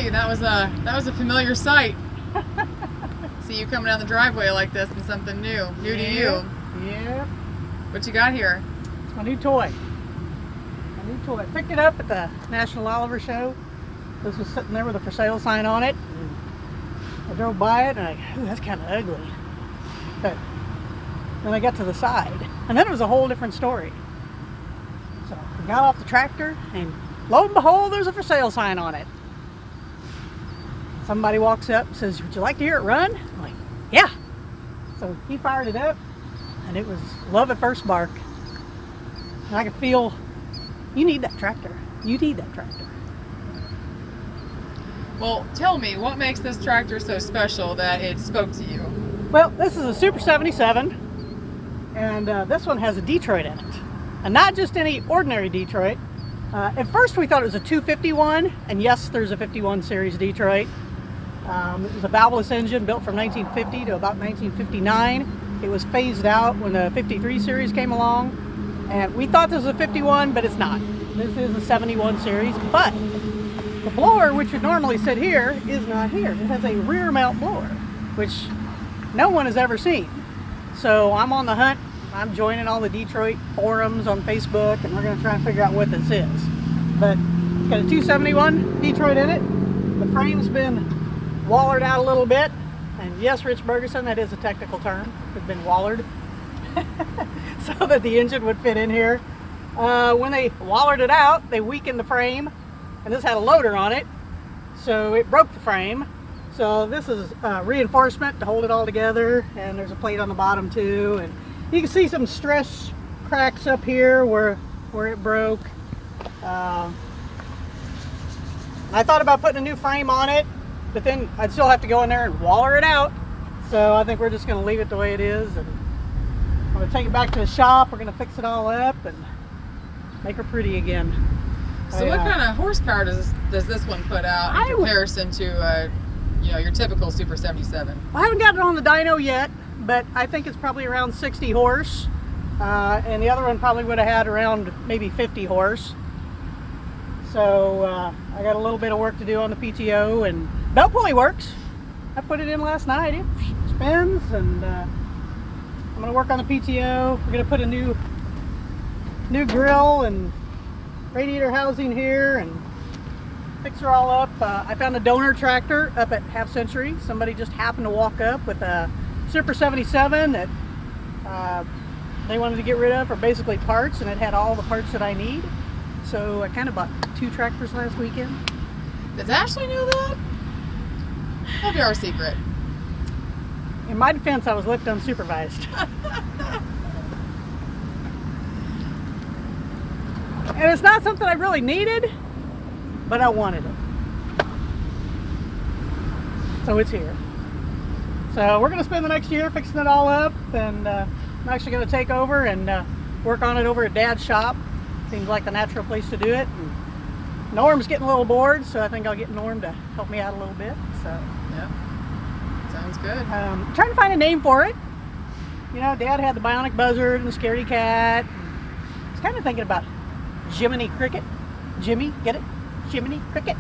you, that was a familiar sight. See you coming down the driveway like this and something new to you. Yep. What you got here? It's my new toy. I picked it up at the National Oliver Show. This was sitting there with a for sale sign on it. I drove by it and ooh, that's kind of ugly. But then I got to the side, and then it was a whole different story. So I got off the tractor, and lo and behold, there's a for sale sign on it. Somebody walks up and says, "Would you like to hear it run?" I'm like, "Yeah." So he fired it up, and it was love at first bark. And I could feel, you need that tractor. You need that tractor. Well, tell me, what makes this tractor so special that it spoke to you? Well, this is a Super 77, and this one has a Detroit in it. And not just any ordinary Detroit. At first we thought it was a 251, and yes, there's a 51 series Detroit. It was a valveless engine built from 1950 to about 1959. It was phased out when the 53 series came along, and we thought this was a 51, but it's not. This is a 71 series, but the blower, which would normally sit here, is not here. It has a rear mount blower, which no one has ever seen. So I'm on the hunt. I'm joining all the Detroit forums on Facebook, and we're going to try and figure out what this is. But it's got a 271 Detroit in it. The frame's been wallered out a little bit. And yes, Rich Bergeson, that is a technical term. It's been wallered so that the engine would fit in here. When they wallered it out, they weakened the frame, and this had a loader on it, so it broke the frame. So this is reinforcement to hold it all together, and there's a plate on the bottom too, and you can see some stress cracks up here where it broke. I thought about putting a new frame on it, but then I'd still have to go in there and waller it out. So I think we're just going to leave it the way it is, and I'm going to take it back to the shop. We're going to fix it all up and make her pretty again. So what kind of horsepower does this one put out in comparison to your typical Super 77? I haven't got it on the dyno yet, but I think it's probably around 60 horse. And the other one probably would have had around maybe 50 horse. So I got a little bit of work to do on the PTO, and belt pulley works. I put it in last night. It spins, and I'm going to work on the PTO. We're going to put a new grill and radiator housing here and fix her all up. I found a donor tractor up at Half Century. Somebody just happened to walk up with a Super 77 that they wanted to get rid of for basically parts, and it had all the parts that I need. So I kind of bought 2 tractors last weekend. Does Ashley know that? That'll be our secret. In my defense, I was left unsupervised. And it's not something I really needed, but I wanted it. So it's here. So we're going to spend the next year fixing it all up, and I'm actually going to take over and work on it over at Dad's shop. Seems like the natural place to do it. And Norm's getting a little bored, so I think I'll get Norm to help me out a little bit. So yeah, sounds good. I'm trying to find a name for it. You know, Dad had the Bionic Buzzard and the Scaredy Cat. I was kind of thinking about Jiminy Cricket. Jimmy, get it? Jiminy Cricket.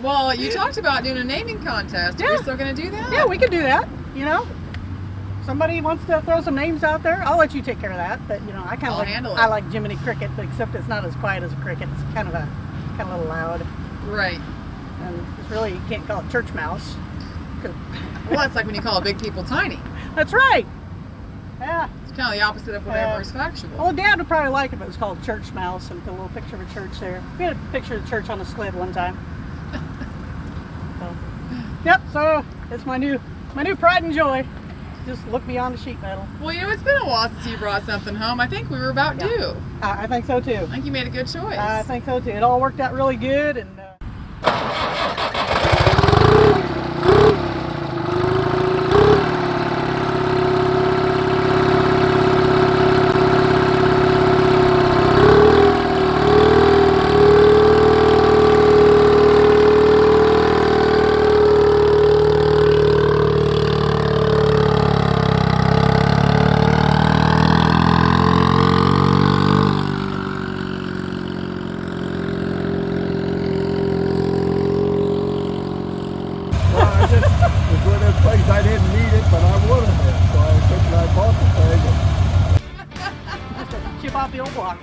Well, you talked about doing a naming contest. Are you still going to do that? Yeah, we could do that. You know, somebody wants to throw some names out there, I'll let you take care of that. But you know, I kind of like Jiminy Cricket, but except it's not as quiet as a cricket. It's kind of a little loud. Right. And it's really, you can't call it church mouse. Well, that's like when you call big people tiny. That's right. Yeah. It's kind of the opposite of whatever is factual. Well, Dad would probably like it if it was called church mouse and put a little picture of a church there. We had a picture of the church on the sled one time. So, yep. So it's my new pride and joy. Just look beyond the sheet metal. Well, you know, it's been a while since you brought something home. I think we were about due. I think so too. I think you made a good choice. I think so too. It all worked out really good, and It's one of those things I didn't need it, but I wanted it, so I figured I bought the thing. Just to chip off the old block.